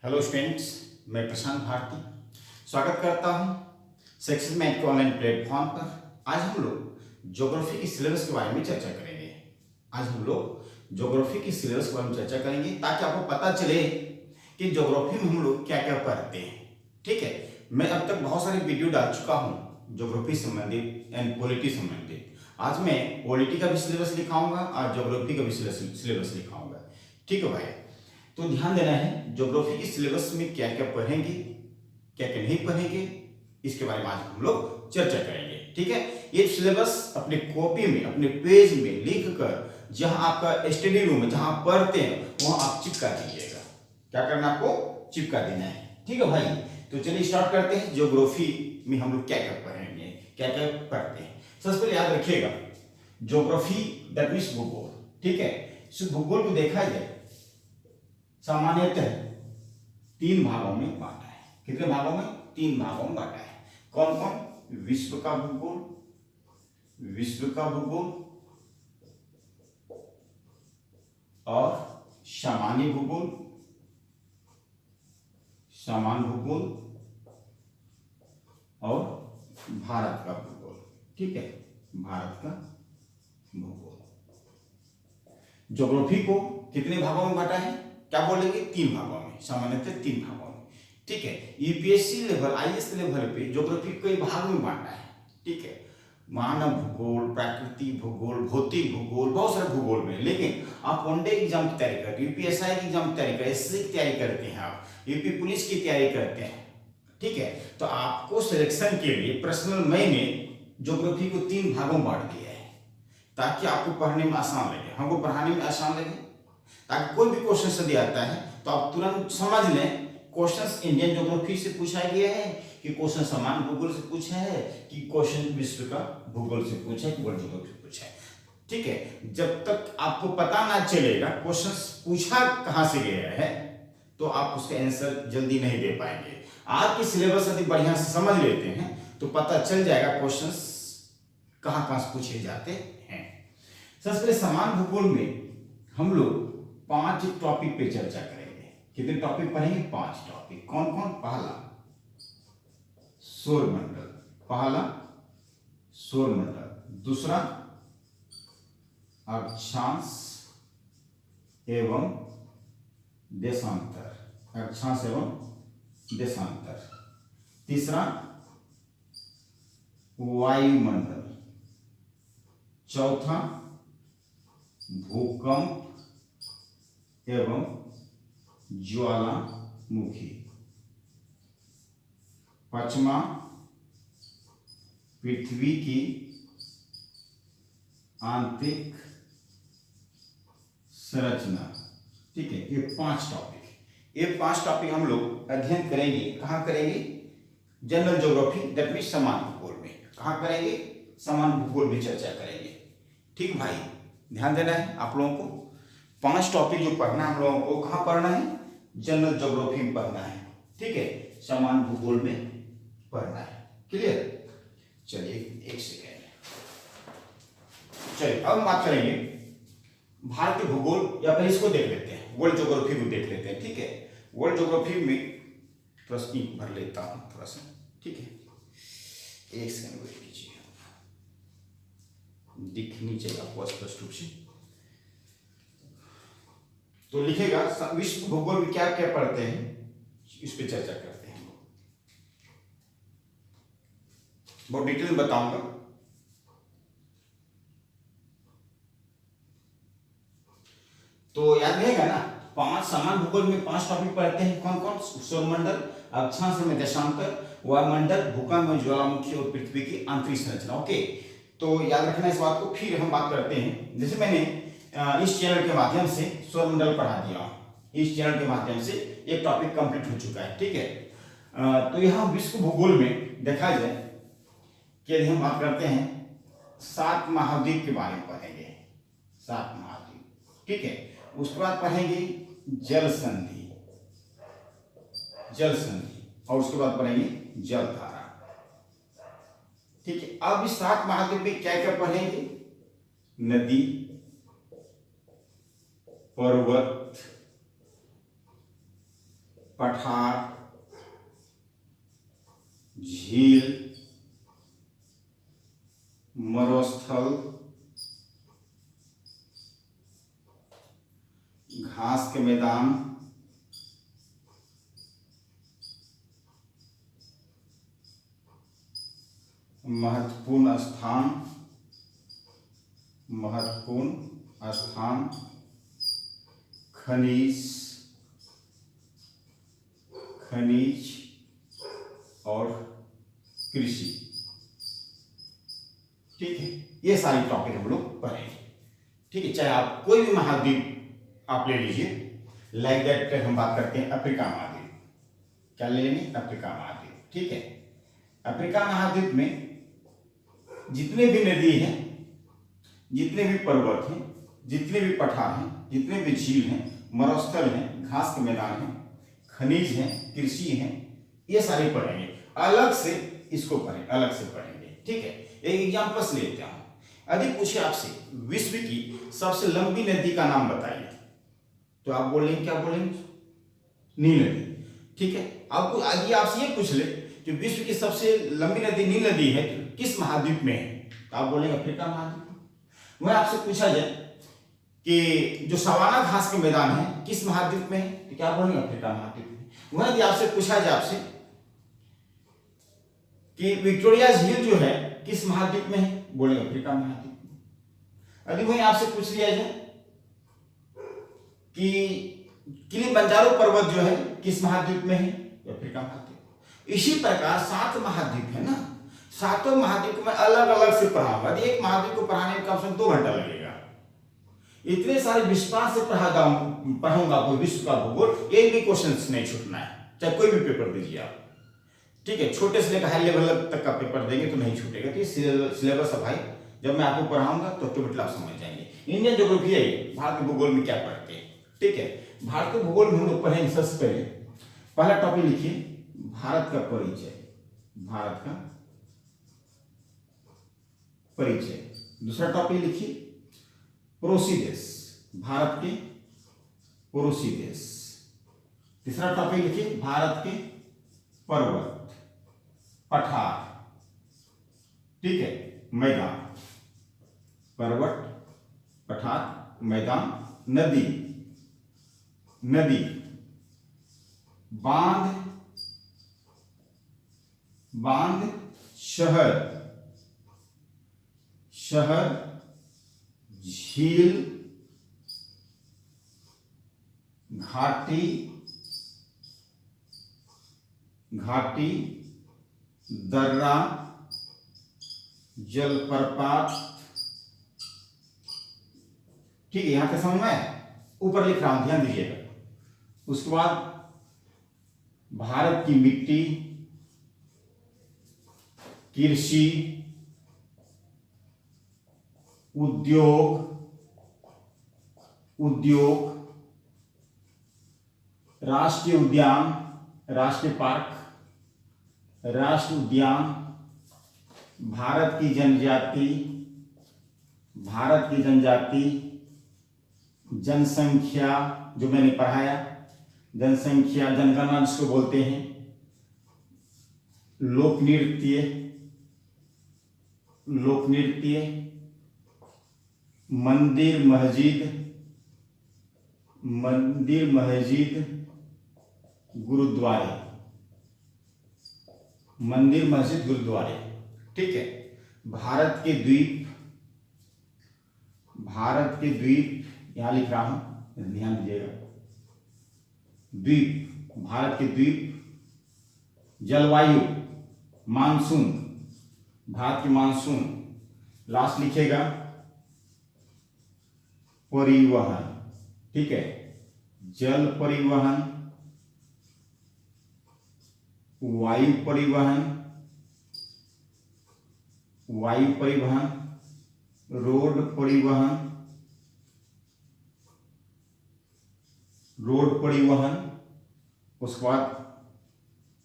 Hello students, मैं प्रशांत भारती स्वागत करता हूं सक्सेस मैथ के ऑनलाइन प्लेटफॉर्म पर। आज हम लोग ज्योग्राफी की सिलेबस के बारे में चर्चा करेंगे। आज हम लोग ज्योग्राफी की सिलेबस के बारे में चर्चा करेंगे ताकि आपको पता चले कि ज्योग्राफी में हम लोग क्या क्या पढ़ते हैं। ठीक है, मैं अब तक बहुत सारी वीडियो डाल चुका हूँ ज्योग्राफी संबंधित एंड पॉलिटी संबंधित। आज मैं पॉलिटी का भी सिलेबस दिखाऊंगा और ज्योग्राफी का भी सिलेबस दिखाऊंगा। ठीक है भाई, तो ध्यान देना है ज्योग्राफी की सिलेबस में क्या क्या पढ़ेंगे, क्या क्या नहीं पढ़ेंगे, इसके बारे में आज हम लोग चर्चा करेंगे। ठीक है, ये सिलेबस अपने कॉपी में, अपने पेज में लिख कर जहां आपका स्टडी रूम है, जहां आप पढ़ते हैं, वहां आप चिपका दीजिएगा। क्या करना, आपको चिपका देना है। ठीक है भाई, तो चलिए स्टार्ट करते हैं। ज्योग्राफी में हम लोग क्या क्या पढ़ेंगे, क्या क्या पढ़ते हैं। सबसे पहले याद रखिएगा, ज्योग्राफी दैट मीन्स भूगोल। ठीक है, भूगोल को देखा जाए सामान्यतः 3 भागों में बांटा है। कितने भागों में? 3 भागों में बांटा है। कौन कौन? विश्व का भूगोल, विश्व का भूगोल और सामान्य भूगोल, सामान्य भूगोल और भारत का भूगोल। ठीक है, भारत का भूगोल। ज्योग्राफी को कितने भागों में बांटा है? क्या बोलेंगे? 3 भागों में, सामान्यतः 3 भागों में। ठीक है, यूपीएससी लेवल, आईएएस लेवल पे ज्योग्राफी कई भाग में बांटा है। ठीक है, मानव भूगोल, प्राकृतिक भूगोल, भौतिक भूगोल, बहुत सारे भूगोल में। लेकिन आप वनडे एग्जाम की तैयारी करते हैं, यूपीएसआई की एग्जाम की तैयारी करते हैं, एसएससी की तैयारी करते हैं, आप यूपी पुलिस की तैयारी करते हैं। ठीक है, तो आपको सिलेक्शन के लिए पर्सनल मैंने ज्योग्राफी को 3 भागों में बांट दिया है ताकि आपको पढ़ने में आसान लगे, हमको पढ़ाने में आसान लगे, ताकि कोई भी क्वेश्चन यदि आता है तो आप तुरंत समझ लें क्वेश्चन इंडियन ज्योग्राफी से पूछा गया है कि क्वेश्चन सामान्य भूगोल से पूछा है कि क्वेश्चन विश्व का भूगोल से पूछा है कि वर्ल्ड ज्योग्राफी से पूछा है। ठीक है, जब तक आपको पता ना चलेगा क्वेश्चन पूछा कहां से गया है तो आप उसका आंसर जल्दी नहीं दे पाएंगे। आज की सिलेबस यदि बढ़िया से समझ लेते हैं तो पता चल जाएगा क्वेश्चन कहां कहां से पूछे जाते हैं। सबसे पहले समान भूगोल में हम लोग 5 टॉपिक पे चर्चा करेंगे। कितने टॉपिक पढ़ेंगे? 5 टॉपिक। कौन कौन? पहला सौरमंडल, पहला सौरमंडल, दूसरा अक्षांश एवं देशांतर, अक्षांश एवं देशांतर, तीसरा वायुमंडल, चौथा भूकंप एवं ज्वालामुखी, पांचवा पृथ्वी की आंतरिक संरचना। ठीक है, ये 5 टॉपिक, ये 5 टॉपिक हम लोग अध्ययन करेंगे। कहाँ करेंगे? जनरल ज्योग्राफी दैट मीन्स समान भूगोल में। कहाँ करेंगे? समान भूगोल में चर्चा करेंगे। ठीक भाई, ध्यान देना है आप लोगों को। 5 टॉपिक जो पढ़ना है हम लोगों को, कहाँ पढ़ना है? जनरल ज्योग्राफी में पढ़ना है। ठीक है, समान भूगोल में पढ़ना है। क्लियर? चलिए एक सेकेंड, चलिए अब हम बात करेंगे भारत के भूगोल, या फिर इसको देख लेते हैं, वर्ल्ड ज्योग्राफी को देख लेते हैं। ठीक है, वर्ल्ड ज्योग्राफी में प्रश्न भर लेता हूं थोड़ा सा। ठीक है, एक सेकंड वेट कीजिए, दिखनी चाहिए आपको स्पष्ट रूप से। तो लिखेगा विश्व भूगोल में क्या क्या पढ़ते हैं, इस पे चर्चा करते हैं। बहुत डिटेल में बताऊंगा। तो याद रहेगा ना, 5 समान भूगोल में 5 टॉपिक पढ़ते हैं। कौन कौन? सौरमंडल, अक्षांश में देशांतर, वायुमंडल, भूकंप में ज्वालामुखी और पृथ्वी की आंतरिक संरचना। ओके, तो याद रखना इस बात को। फिर हम बात करते हैं, जैसे मैंने इस चैनल के माध्यम से सौरमंडल पढ़ा दिया, इस चैनल के माध्यम से एक टॉपिक कंप्लीट हो चुका है। ठीक है, तो यहाँ विश्व भूगोल में देखा जाए कि यदि हम बात करते हैं 7 महाद्वीप के बारे में पढ़ेंगे, 7 महाद्वीप। ठीक है, उसके बाद पढ़ेंगे जल संधि, जल संधि, और उसके बाद पढ़ेंगे जलधारा। ठीक है, अब इस 7 महाद्वीप में क्या क्या पढ़ेंगे? नदी, पर्वत, पठार, झील, मरुस्थल, घास के मैदान, महत्वपूर्ण स्थान, खनिज और कृषि। ठीक है, ये सारी टॉपिक हम लोग पढ़ेंगे। ठीक है, चाहे आप कोई भी महाद्वीप आप ले लीजिए, लाइक दैट हम बात करते हैं अफ्रीका महाद्वीप। क्या ले लेंगे? अफ्रीका महाद्वीप। ठीक है, अफ्रीका महाद्वीप में जितने भी नदी हैं, जितने भी पर्वत हैं, जितने भी पठार हैं, जितने भी झील हैं, मरुस्थल हैं, घास के मैदान हैं, खनिज हैं, कृषि हैं, ये सारे पढ़ेंगे। अलग से इसको पढ़ें, अलग से पढ़ेंगे। ठीक है, एक एग्जांपल से लेते हैं। यदि पूछे आपसे विश्व की सबसे लंबी नदी का नाम बताइए, तो आप बोलेंगे, क्या बोलेंगे? नील नदी। ठीक है, आपको आगे आपसे ये पूछ ले कि विश्व की सबसे लंबी नदी नील नदी है, किस महाद्वीप में है, तो आप बोलेंगे अफ्रीका महाद्वीप। वह आपसे पूछा जाए कि जो सवाना घास के मैदान है किस महाद्वीप में है, तो क्या बोलेंगे? अफ्रीका महाद्वीप में। वह यदि आपसे पूछा जाए आपसे कि विक्टोरिया झील जो है किस महाद्वीप में है, बोलेंगे अफ्रीका महाद्वीप में। यदि वही आपसे पूछ लिया जाए कि किलिमंजारो पर्वत जो है किस महाद्वीप में है, तो अफ्रीका महाद्वीप। इसी प्रकार 7 महाद्वीप है ना, 7 महाद्वीप को मैं अलग अलग से पढ़ाऊंगा। यदि एक महाद्वीप को पढ़ाने में कम से कम 2 घंटा लगेगा। इतने सारे विस्तार से पढ़ाऊंगा आपको विश्व का भूगोल, एक भी क्वेश्चन नहीं छूटना है, चाहे कोई भी पेपर दीजिए आप। ठीक है, छोटे से लेकर हाई लेवल तक का पेपर देंगे तो नहीं छूटेगा। तो सिलेबस है भाई, जब मैं आपको पढ़ाऊंगा तो ऑटोमेटिक आप समझ जाएंगे। इंडियन ज्योग्राफी है, भारत के भूगोल में क्या पढ़ते हैं। ठीक है, भारत के भूगोल में हम लोग पढ़ेंगे। सबसे पहले पहला टॉपिक लिखिए, भारत का परिचय। भारत का परिचय। दूसरा टॉपिक लिखिए, पड़ोसी देश, भारत के पड़ोसी देश। तीसरा टॉपिक लिखिए, भारत के पर्वत, पठार, ठीक है, मैदान, पर्वत, पठार, मैदान, नदी, बांध, शहर, झील, घाटी, दर्रा, जलप्रपात। ठीक है, यहां तक समझ में? ऊपर लिख रहा हूं, ध्यान दीजिएगा। उसके बाद भारत की मिट्टी, कृषि, उद्योग, राष्ट्रीय उद्यान, राष्ट्रीय पार्क, राष्ट्रीय उद्यान, भारत की जनजाति, जनसंख्या, जो मैंने पढ़ाया, जनसंख्या, जनगणना जिसको बोलते हैं, लोक नृत्य, मंदिर मस्जिद, गुरुद्वारे, ठीक है। भारत के द्वीप, यहां लिख रहा हूं, ध्यान दीजिएगा। द्वीप, भारत के द्वीप, जलवायु, मानसून, भारत की मानसून, लास्ट लिखिएगा परिवहन, ठीक है, जल परिवहन, वायु परिवहन, रोड परिवहन, उसके बाद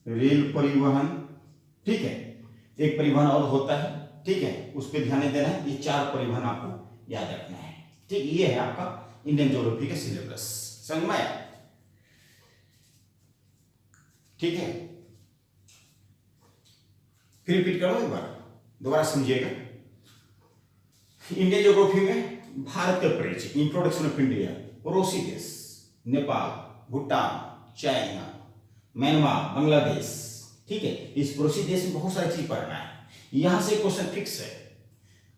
रेल परिवहन, ठीक है। एक परिवहन और होता है, ठीक है, उस पर ध्यान देना है। ये 4 परिवहन आपको याद रखना है, ठीक। ये है आपका इंडियन ज्योग्राफी का सिलेबस, समझ में आया? ठीक है, फिर रिपीट करो एक बार, दोबारा समझिएगा। इंडियन ज्योग्राफी में भारत का परिचय, इंट्रोडक्शन ऑफ इंडिया, पड़ोसी देश नेपाल, भूटान, चाइना, म्यांमार, बांग्लादेश। ठीक है, इस पड़ोसी देश में बहुत सारी चीज पढ़ना है। यहां से क्वेश्चन फिक्स है।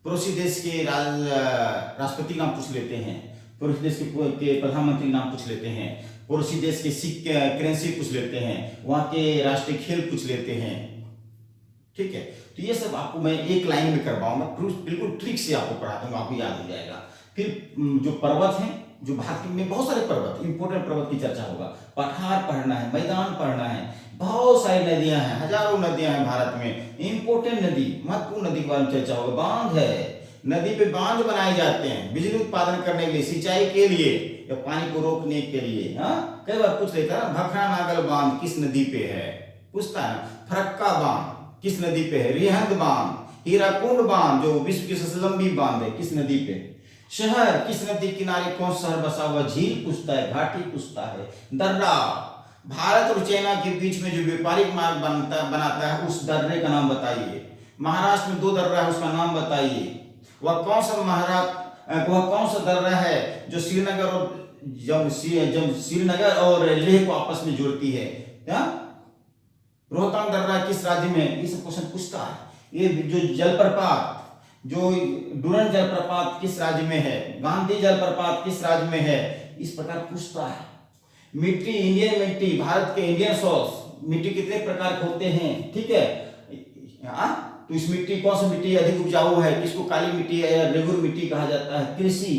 पड़ोसी देश के राष्ट्रपति नाम पूछ लेते हैं, पड़ोसी देश के प्रधानमंत्री नाम पूछ लेते हैं, पड़ोसी देश के करेंसी पूछ लेते हैं, वहां के राष्ट्रीय खेल पूछ लेते हैं। ठीक है, तो ये सब आपको मैं एक लाइन में करवाऊंगा, बिल्कुल ट्रिक से आपको पढ़ा दूंगा, आपको याद हो जाएगा। फिर जो पर्वत हैं, जो भारत में बहुत सारे पर्वत, इंपोर्टेंट पर्वत की चर्चा होगा। पठार पढ़ना है, मैदान पढ़ना है, बहुत सारी नदियां हैं, हजारों नदियां हैं भारत में। इंपोर्टेंट नदी, महत्वपूर्ण नदी के बारे में चर्चा होगा। बांध है, नदी पे बांध बनाए जाते हैं बिजली उत्पादन करने के लिए, सिंचाई के लिए या पानी को रोकने के लिए। हाँ, कई बार पूछ लेता है, भखरा नागल बांध किस नदी पे है, पूछता है। फरक्का बांध किस नदी पे है, रिहंद बांध, हीराकुंड बांध जो विश्व की सबसे लंबी बांध है, किस नदी पे। शहर, किस नदी किनारे कौन शहर बसा हुआ, झील पूछता है, घाटी पूछता है। दर्रा, भारत और चाइना के बीच में जो व्यापारिक मार्ग बनाता है, उस दर्रे का नाम बताइए। महाराष्ट्र में 2 दर्रा है, उसका नाम बताइए। वह कौन सा दर्रा है जो श्रीनगर और लेह को आपस में जोड़ती है। रोहतांग दर्रा किस राज्य में, ये सब क्वेश्चन पूछता है। ये जो जलप्रपात, जो डुरन जलप्रपात किस राज्य में है, गांधी जलप्रपात किस राज्य में है, इस प्रकार पूछता है। मिट्टी, इंडियन मिट्टी, भारत के इंडियन सॉइल्स, मिट्टी कितने प्रकार के होते हैं। ठीक है, तो इस मिट्टी, कौन सी मिट्टी अधिक उपजाऊ है, किसको काली मिट्टी या रेगुर मिट्टी कहा जाता है। कृषि,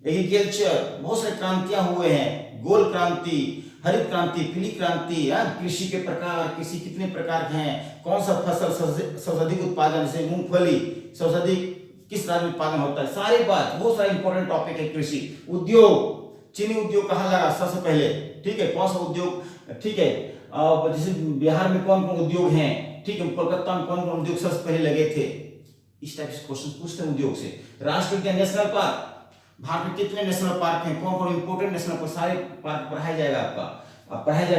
एग्रीकल्चर, बहुत सारी क्रांतियां हुए हैं, गोल क्रांति, हरित क्रांति, पीली क्रांति। कृषि के प्रकार, कृषि कितने प्रकार के हैं, कौन सा फसल सबसे अधिक उत्पादन, जैसे मूंगफली सबसे अधिक किस राज्य में उत्पादन होता है, सारी बात, बहुत सारे इंपॉर्टेंट टॉपिक है। कृषि, उद्योग, चीनी उद्योग कहाँ लगा सबसे पहले, ठीक है, कौन सा उद्योग, ठीक है, जैसे बिहार में कौन कौन उद्योग हैं, ठीक है, कोलकाता में कौन कौन उद्योग सबसे पहले लगे थे। इस टाइप से क्वेश्चन पूछते हैं उद्योग से। राष्ट्र उद्यान, नेशनल पार्क, भारत में कितने नेशनल पार्क हैं, कौन कौन इंपोर्टेंट नेशनल पार्क, सारे पार्क पढ़ाया जाएगा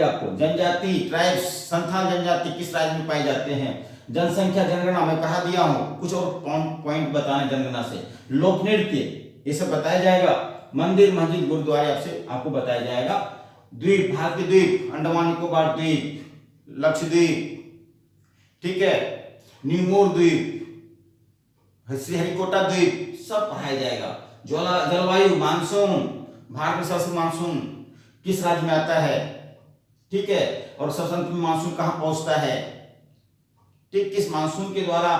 आपको। जनजाति, ट्राइब्स, संथाल जनजाति किस राज्य में पाए जाते हैं। जनसंख्या, जनगणना मैं पढ़ा दिया हूं, कुछ और पॉइंट बताने जनगणना से। लोक नृत्य, ये सब बताया जाएगा। मंदिर, मस्जिद, गुरुद्वारे आपको बताया जाएगा। द्वीप, भारत के द्वीप, अंडमान निकोबार द्वीप, लक्षद्वीप, ठीक है, न्यूमोर द्वीप, श्रीहरिकोटा द्वीप, सब पढ़ाया जाएगा। जलवायु, मानसून, भारत में सबसे मानसून किस राज्य में आता है, ठीक है, और सबसे अंत में मानसून कहां पहुंचता है। ठीक, किस मानसून के द्वारा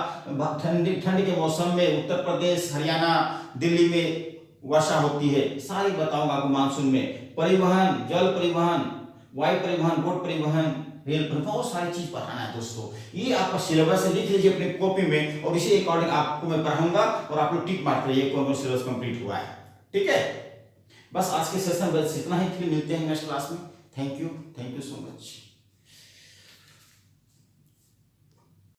ठंड के मौसम में उत्तर प्रदेश, हरियाणा, दिल्ली में वर्षा होती है, सारी बताऊंगा आपको मानसून में। परिवहन, जल परिवहन, वायु परिवहन, रोड परिवहन, रेल परिवहन, बहुत सारी चीज पढ़ाना है दोस्तों। ये आपका सिलेबस है, लिख लीजिए अपनी कॉपी में, और इसी अकॉर्डिंग आपको मैं पढ़ाऊंगा और आप लोग टिक मारते रहिए कौन कौन सिलेबस कंप्लीट हुआ है। ठीक है, बस आज के सेशन बस इतना ही, फिर मिलते हैं नेक्स्ट क्लास में। Thank you so much.